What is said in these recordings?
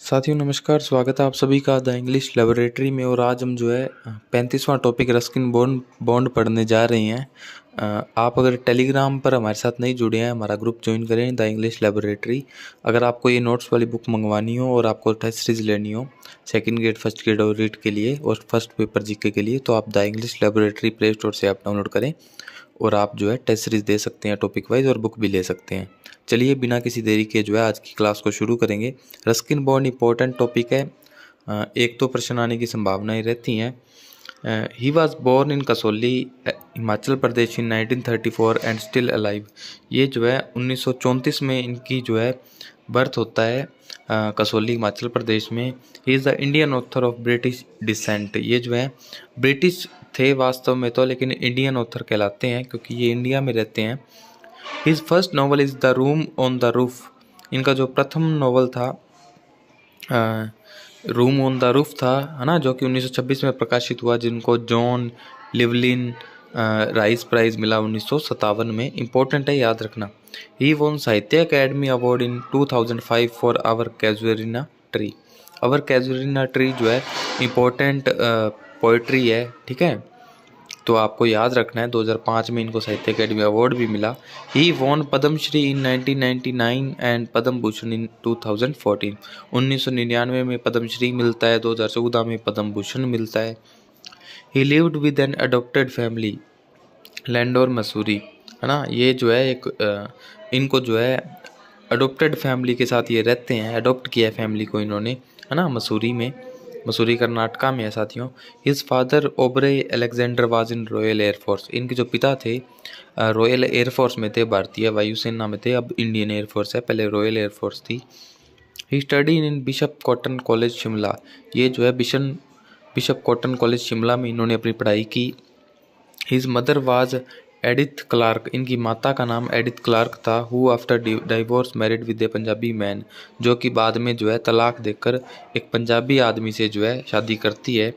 साथियों नमस्कार, स्वागत है आप सभी का द इंग्लिश लेबोरेटरी में। और आज हम जो है 35वां टॉपिक रस्किन बॉन्ड बॉन्ड पढ़ने जा रहे हैं। आप अगर टेलीग्राम पर हमारे साथ नहीं जुड़े हैं, हमारा ग्रुप ज्वाइन करें द इंग्लिश लेबोरेटरी। अगर आपको ये नोट्स वाली बुक मंगवानी हो और आपको टेस्ट सीरीज लेनी हो सेकंड ग्रेड, फर्स्ट ग्रेड और रीड के लिए और फर्स्ट पेपर जीके के लिए, तो आप the English laboratory play store से आप डाउनलोड करें और आप जो है टेस्ट सीरीज दे सकते हैं टॉपिक वाइज और बुक भी ले सकते हैं। चलिए बिना किसी देरी के जो है आज की क्लास को शुरू करेंगे। रस्किन बॉन्ड इंपॉर्टेंट टॉपिक है। एक तो प्रश्न आने की संभावनाएं रहती हैं। He was born in Kasauli, Himachal Pradesh in 1934 and still alive. ये जो है 1934 में इनकी जो है बर्थ होता है कसौली, हिमाचल प्रदेश में। He is the Indian author of British descent. ये जो है ब्रिटिश थे वास्तव में तो, लेकिन इंडियन ऑथर कहलाते हैं क्योंकि ये इंडिया में रहते हैं। His first novel is the Room on the roof. इनका जो प्रथम नॉवल था रूम ऑन द रूफ था, है ना, जो कि 1926 में प्रकाशित हुआ, जिनको जॉन लिवलिन राइस प्राइज मिला 1957 में। इम्पोर्टेंट है, याद रखना। He won Sahitya Akademi award in 2005 for our casuarina tree. Our casuarina tree जो है इम्पोर्टेंट पोइट्री है, ठीक है, तो आपको याद रखना है। 2005 में इनको साहित्य अकेडमी अवार्ड भी मिला। He won Padmashri in 1999 and Padma Bhushan इन 2014। 1999 में पद्मश्री मिलता है, 2014 में पद्म भूषण मिलता है। He lived with an adopted family, Landour Mussoorie, है ना। ये जो है एक इनको जो है अडॉप्टेड फैमिली के साथ ये रहते हैं, अडॉप्ट किया है फैमिली को इन्होंने, है ना, मसूरी में। मसूरी कर्नाटका में है साथियों। His father ओबरे Alexander was in royal air force. इनके जो पिता थे रॉयल एयरफोर्स में थे, भारतीय वायुसेना में थे, अब इंडियन एयरफोर्स है, पहले रॉयल एयरफोर्स थी। He study in Bishop Cotton College Shimla. ये जो है बिशप कॉटन कॉलेज शिमला में इन्होंने अपनी पढ़ाई की। His mother was Edith Clarke. इनकी माता का नाम एडिथ क्लार्क था। Who after divorce married with a Punjabi man, जो कि बाद में जो है तलाक देकर एक पंजाबी आदमी से जो है शादी करती है।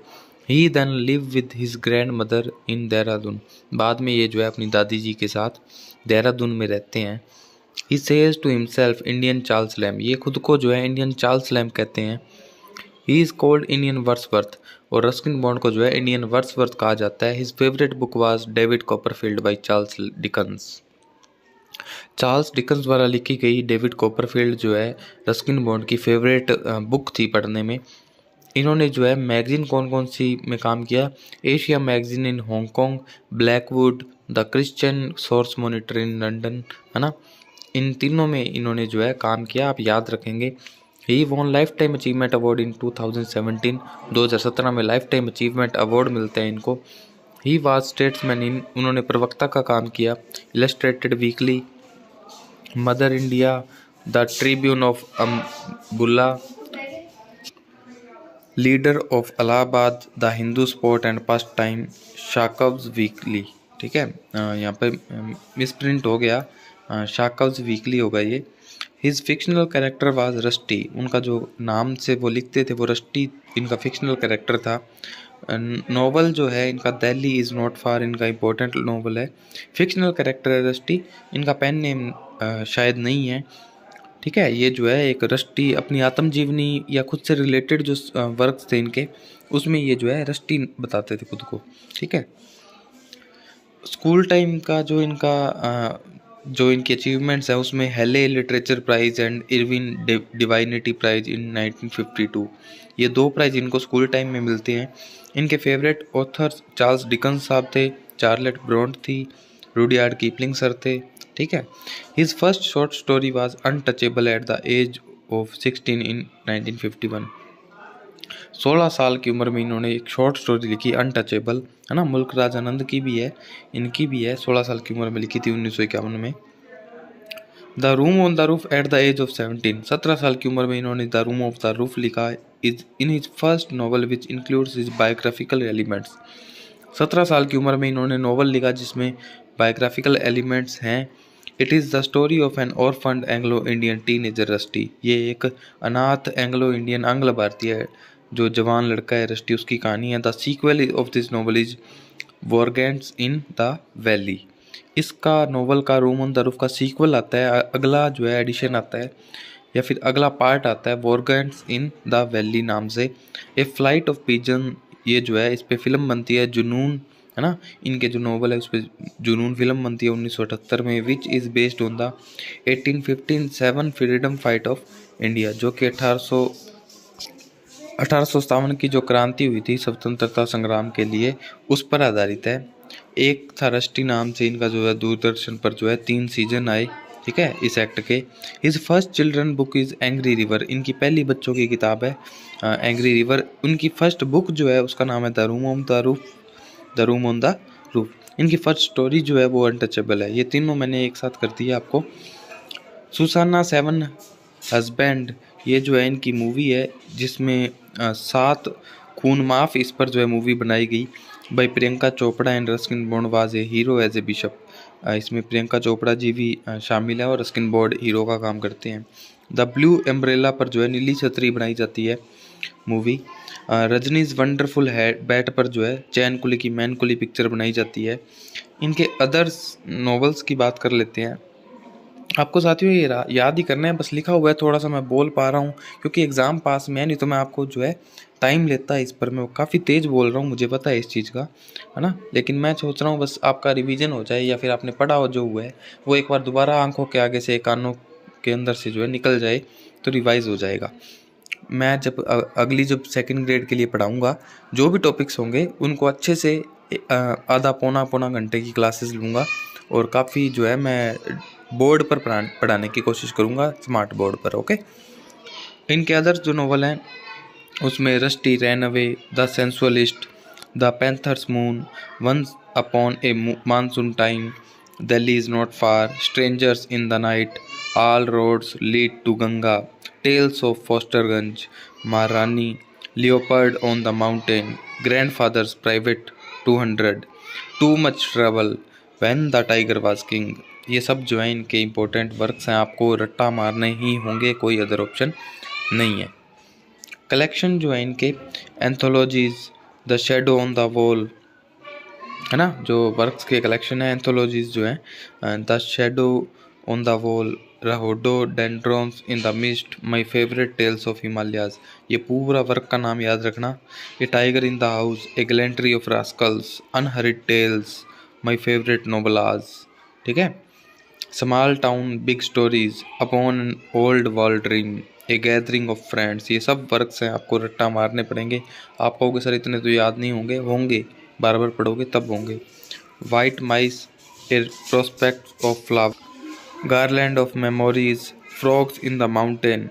He then live with his grandmother in Dehradun. बाद में ये जो है अपनी दादी जी के साथ देहरादून में रहते हैं। He says to himself Indian Charles Lamb. ये खुद को जो है इंडियन चार्ल्स लैम्ब कहते हैं। He is called Indian Wordsworth. और रस्किन बॉन्ड को जो है इंडियन वर्ड्सवर्थ कहा जाता है। His favourite book was David Copperfield by Charles Dickens. Charles Dickens द्वारा लिखी गई डेविड कॉपरफील्ड जो है रस्किन बॉन्ड की फेवरेट बुक थी पढ़ने में। इन्होंने जो है मैगजीन कौन कौन सी में काम किया? Asia magazine in Hong Kong, Blackwood, the Christian source monitor in London, है ना। इन तीनों में इन्होंने जो है काम किया, आप याद रखेंगे। He won lifetime achievement award in 2017। 2017 में लाइफ टाइम अचीवमेंट अवार्ड मिलता है इनको। ही वाज स्टेट्समैन इन, उन्होंने प्रवक्ता का काम किया। Illustrated Weekly, Mother India, The Tribune of Ambala, Leader of Allahabad, The Hindu Sport and Pastime, Shankar's Weekly, ठीक है। यहाँ पर मिसप्रिंट हो गया, शाकव्स वीकली होगा ये। His fictional character was rusty. उनका जो नाम से वो लिखते थे वो रस्टी इनका फिक्शनल कैरेक्टर था। नॉवल जो है इनका दिल्ली इज़ नॉट फार, इनका इम्पोर्टेंट नॉवल है। फिक्शनल कैरेक्टर है रस्टी, इनका पेन नेम शायद नहीं है, ठीक है। ये जो है एक रस्टी अपनी आत्मजीवनी या खुद से रिलेटेड जो वर्क थे इनके, उसमें ये जो है रस्टी बताते थे खुद को, ठीक है। स्कूल टाइम का जो इनकी अचीवमेंट्स है उसमें हेले literature prize and Irwin divinity prize in 1952। ये दो प्राइज़ इनको स्कूल टाइम में मिलते हैं। इनके फेवरेट ऑथर्स चार्ल्स डिकन्स साहब थे, चार्लेट ब्रॉन्ट थी, रुडयार्ड कीपलिंग सर थे, ठीक है। His first short story was Untouchable at the age of 16 in 1951। 16 साल की उम्र में इन्होंने एक शॉर्ट स्टोरी लिखी, अनटचेबल, है ना। मुल्क राज आनंद की भी है, इनकी भी है, 16 साल की उम्र में लिखी थी 1951 में। The Room on the Roof at the age of 17। 17 साल की उम्र में इन्होंने The Room of the Roof लिखा is in his first novel which includes his biographical elements. 17 साल की उम्र में इन्होंने नॉवल लिखा जिसमें बायोग्राफिकल एलिमेंट्स हैं। It is the story of an orphaned Anglo Indian teenager Rusty. ये एक अनाथ एंग्लो इंडियन आंग्ल भारतीय जो जवान लड़का है रस्टी, उसकी कहानी है। The sequel of this novel is Vagrants in the Valley. इसका नॉवल का रूम ऑन द रूफ का सीक्वल आता है, अगला जो है एडिशन आता है, या फिर अगला पार्ट आता है वॉरगेंट्स इन द वैली नाम से। ए फ्लाइट ऑफ पिजन, ये जो है इस पे फिल्म बनती है जुनून, है ना, इनके जो नॉवल है उस पर जुनून फिल्म बनती है 1978 में, which is based on the 1857 freedom fight of India, जो कि 1857 की जो क्रांति हुई थी स्वतंत्रता संग्राम के लिए, उस पर आधारित है। एक था रष्टी नाम से इनका जो है दूरदर्शन पर जो है 3 सीजन आए, ठीक है, इस एक्ट के। His first children book is angry river, इनकी पहली बच्चों की किताब है एंग्री रिवर। उनकी फर्स्ट बुक जो है उसका नाम है the Room on the roof, the Room on the roof. इनकी फर्स्ट स्टोरी जो है वो अनटचेबल है। ये तीनों मैंने एक साथ कर दिया आपको। सुसाना सेवन हस्बैंड, ये जो है इनकी मूवी है जिसमें 7 खून माफ, इस पर जो है मूवी बनाई गई by Priyanka Chopra and Ruskin Bond was a hero as a bishop. इसमें प्रियंका चोपड़ा जी भी शामिल है और रस्किन बॉन्ड हीरो का काम करते हैं। द ब्लू एम्ब्रेला पर जो है नीली छतरी बनाई जाती है मूवी। रजनीज वंडरफुल है बैट पर जो है चैन कुली की मैन कुली पिक्चर बनाई जाती है। इनके अदर्स नॉवेल्स की बात कर लेते हैं। आपको साथियों ये याद ही करना है, बस लिखा हुआ है, थोड़ा सा मैं बोल पा रहा हूँ क्योंकि एग्ज़ाम पास में है, नहीं तो मैं आपको जो है टाइम लेता है इस पर। मैं काफ़ी तेज़ बोल रहा हूँ, मुझे पता है इस चीज़ का, है ना, लेकिन मैं सोच रहा हूँ बस आपका रिवीजन हो जाए या फिर आपने पढ़ा हो जो हुआ है वो एक बार दोबारा आंखों के आगे से, कानों के अंदर से जो है निकल जाए तो रिवाइज़ हो जाएगा। मैं जब अगली जब सेकंड ग्रेड के लिए पढ़ाऊँगा, जो भी टॉपिक्स होंगे उनको अच्छे से आधा पौना घंटे की क्लासेस लूँगा और काफ़ी जो है मैं बोर्ड पर पढ़ाने की कोशिश करूँगा, स्मार्ट बोर्ड पर। ओके, इनके अदर्स जो नॉवल हैं उसमें Rusty, Ran Away, The Sensualist, The Panther's Moon, Once Upon a Monsoon Time, Delhi Is Not Far, Strangers in the Night, All Roads Lead to Ganga, Tales of Fosterganj, Maharani, Leopard on the Mountain, Grandfather's Private 200, Too Much Trouble, When the Tiger Was King. ये सब जो है इनके important works हैं, आपको रट्टा मारने ही होंगे, कोई अदर ऑप्शन नहीं है। कलेक्शन जो है इनके anthologies, the Shadow on the wall, है ना, जो वर्क्स के कलेक्शन है एंथोलॉजीज जो है, The Shadow on the Wall, Rhododendrons in the Mist, My Favourite Tales of Himalayas. ये पूरा वर्क का नाम याद रखना। ये Tiger in the House, A Gallantry of Rascals, Unhurried Tales, My Favourite Novellas, ठीक है। Small Town Big Stories, Upon an Old World Dream, A Gathering of Friends. ये सब वर्क्स हैं, आपको रट्टा मारने पड़ेंगे। आप कहोगे सर इतने तो याद नहीं होंगे, होंगे, बार बार पढ़ोगे तब होंगे। White mice, A prospect of flower, garland of memories, frogs in the mountain,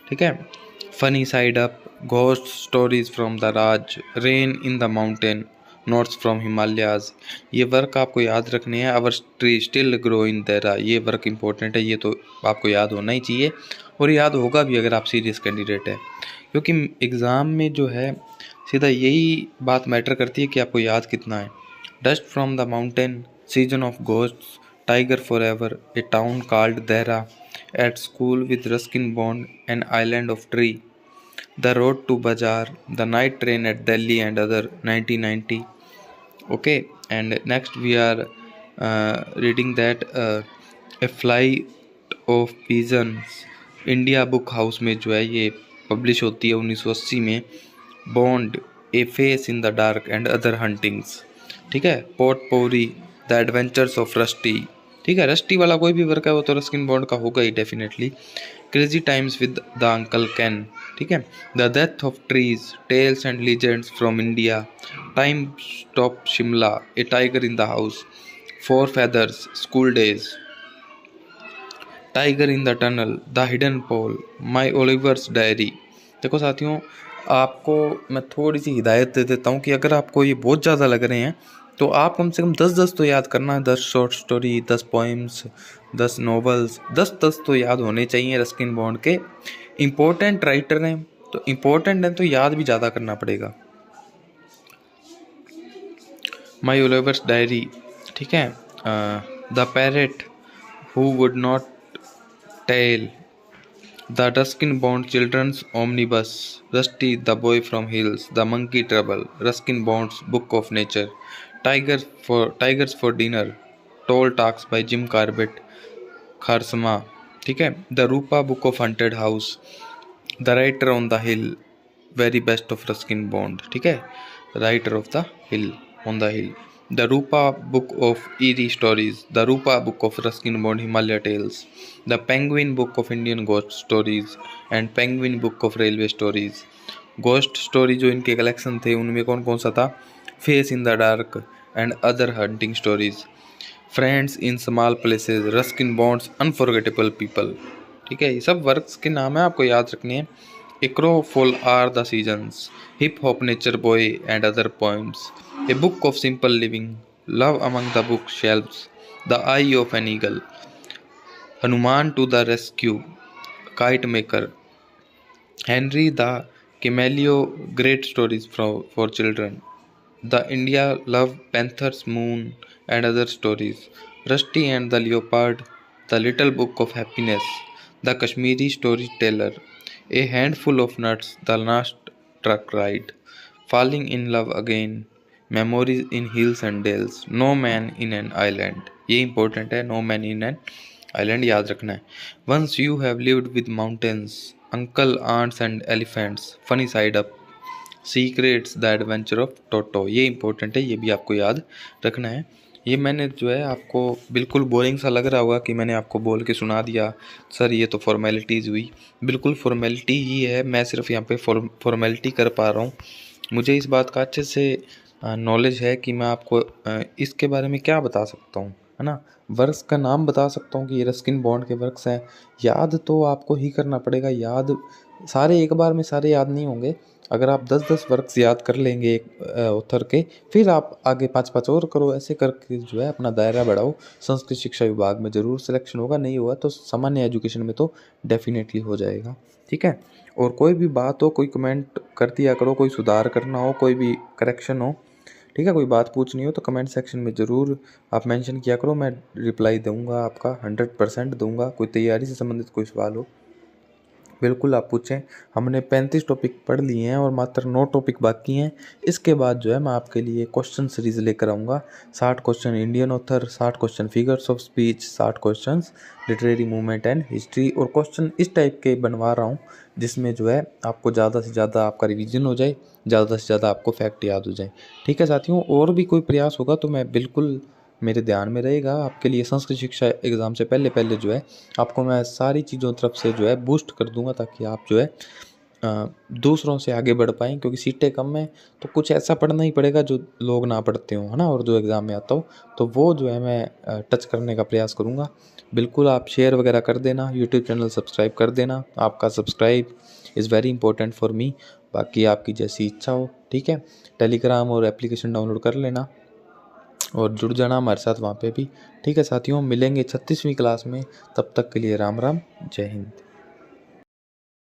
ठीक है। Funny side up, ghost stories from the Raj, rain in the mountain, notes from Himalayas. ये वर्क आपको याद रखने हैं। अवर ट्री स्टिल ग्रो इन देरा, ये work important है, ये तो आपको याद होना ही चाहिए और याद होगा भी अगर आप सीरियस कैंडिडेट है, क्योंकि एग्ज़ाम में जो है सीधा यही बात मैटर करती है कि आपको याद कितना है। Dust from the Mountain, Season of Ghosts, Tiger for Ever, A Town Called Dehra, At School with Ruskin Bond, An Island of Tree, The Road to Bazaar, The Night Train at Delhi and other 1990। okay, and next we are reading that a flight of pigeons, India Book House में जो है ये publish होती है 1980 में। Bond, A Face in the dark and Other Hauntings, ठीक है। Port पोरी, द एडवेंचर्स ऑफ रस्टी, ठीक है, रस्टी वाला कोई भी वर्क है वो तो रस्किन बॉन्ड का होगा ही definitely. Crazy Times with the Uncle Ken, ठीक है। The Death of Trees, Tales and Legends from India, Time Stop Shimla, A Tiger in the House, Four Feathers, School Days, Tiger in the Tunnel, The Hidden Pool, My Oliver's Diary. देखो साथियों, आपको मैं थोड़ी सी हिदायत दे देता हूँ कि अगर आपको ये बहुत ज़्यादा लग रहे हैं तो आप कम से कम 10-10 तो याद करना है। 10 शॉर्ट स्टोरी, 10 पोइम्स, 10 नॉवेल्स, 10-10 तो याद होने चाहिए। रस्किन बॉन्ड के इम्पोर्टेंट राइटर हैं, तो इम्पोर्टेंट है तो याद भी ज़्यादा करना पड़ेगा। माई ओलिवर्स डायरी, ठीक है। The Parrot Who Would Not Tell, The Ruskin Bond Children's Omnibus, Rusty the Boy from Hills, The Monkey Trouble, Ruskin Bond's Book of Nature, Tigers for Dinner, Tall Tales by Jim Corbett, खारसमा, ठीक है। The Rupa book of Haunted House, The Writer on the Hill, Very Best of Ruskin Bond, ठीक है। Writer of the Hill, on the Hill. The Rupa book of Eerie stories, the Rupa book of Ruskin Bond Himalaya tales, the Penguin book of Indian ghost stories and Penguin book of railway stories. Ghost story जो इनके collection थे उनमें कौन कौन सा था? Face in the dark and other haunting stories, friends in small places, Ruskin Bond's unforgettable people, ठीक है। ये सब वर्क्स के नाम है, आपको याद रखने हैं। Across fall are the seasons, Hip Hop Nature Boy and Other Poems, A Book of Simple Living, Love Among the Bookshelves, The Eye of an Eagle, Hanuman to the Rescue, Kite Maker, Henry the Chameleon, Great Stories for Children, The India Love, Panthers, Moon and other stories, Rusty and the Leopard, The Little Book of Happiness, The Kashmiri Storyteller, A Handful of Nuts, The Last Truck Ride, Falling in Love Again, Memories in Hills and Dales, No Man in an Island। ये important है, No Man in an Island याद रखना है। Once you have lived with mountains, uncle, aunts and elephants, funny side up, secrets the adventure of Toto. ये important है, ये भी आपको याद रखना है। ये मैंने जो है आपको बिल्कुल बोरिंग सा लग रहा होगा कि मैंने आपको बोल के सुना दिया सर, ये तो फॉर्मेलिटीज़ हुई। बिल्कुल फॉर्मेलिटी ही है, मैं सिर्फ यहाँ पे फॉर्मेलिटी कर पा रहा हूँ। मुझे इस बात का अच्छे से नॉलेज है कि मैं आपको इसके बारे में क्या बता सकता हूँ, है ना। वर्क्स का नाम बता सकता हूँ कि ये रस्किन बॉन्ड के वर्क्स हैं। याद तो आपको ही करना पड़ेगा, याद सारे एक बार में सारे याद नहीं होंगे। अगर आप 10-10 वर्क्स याद कर लेंगे एक ऑथर के, फिर आप आगे 5-5 और करो, ऐसे करके जो है अपना दायरा बढ़ाओ। संस्कृत शिक्षा विभाग में ज़रूर सिलेक्शन होगा, नहीं हुआ तो सामान्य एजुकेशन में तो डेफिनेटली हो जाएगा, ठीक है। और कोई भी बात हो, कोई कमेंट कर दिया करो, कोई सुधार करना हो, कोई भी करेक्शन हो, ठीक है, कोई बात पूछनी हो तो कमेंट सेक्शन में ज़रूर आप मेंशन किया करो। मैं रिप्लाई दूंगा, आपका 100% दूंगा। कोई तैयारी से संबंधित कोई सवाल हो बिल्कुल आप पूछें। हमने 35 टॉपिक पढ़ लिए हैं और मात्र 9 टॉपिक बाकी हैं। इसके बाद जो है मैं आपके लिए क्वेश्चन सीरीज़ लेकर आऊँगा। 60 question Indian author, 60 question figures of speech, 60 question literary movement and history. और क्वेश्चन इस टाइप के बनवा रहा हूँ जिसमें जो है आपको ज़्यादा से ज़्यादा आपका रिवीजन हो जाए, ज़्यादा से ज़्यादा आपको फैक्ट याद हो जाए, ठीक है साथियों। और भी कोई प्रयास होगा तो मैं बिल्कुल, मेरे ध्यान में रहेगा आपके लिए। संस्कृत शिक्षा एग्ज़ाम से पहले पहले जो है आपको मैं सारी चीज़ों तरफ से जो है बूस्ट कर दूंगा, ताकि आप जो है दूसरों से आगे बढ़ पाएँ। क्योंकि सीटें कम हैं तो कुछ ऐसा पढ़ना ही पड़ेगा जो लोग ना पढ़ते हों, है ना, और जो एग्ज़ाम में आता हो, तो वो जो है मैं टच करने का प्रयास करूँगा। बिल्कुल आप शेयर वगैरह कर देना, यूट्यूब चैनल सब्सक्राइब कर देना। आपका subscribe is very important for me. बाकी आपकी जैसी इच्छा हो, ठीक है। टेलीग्राम और एप्लीकेशन डाउनलोड कर लेना और जुड़ जाना हमारे साथ वहाँ पे भी, ठीक है साथियों। मिलेंगे 36वीं क्लास में, तब तक के लिए राम राम, जय हिंद।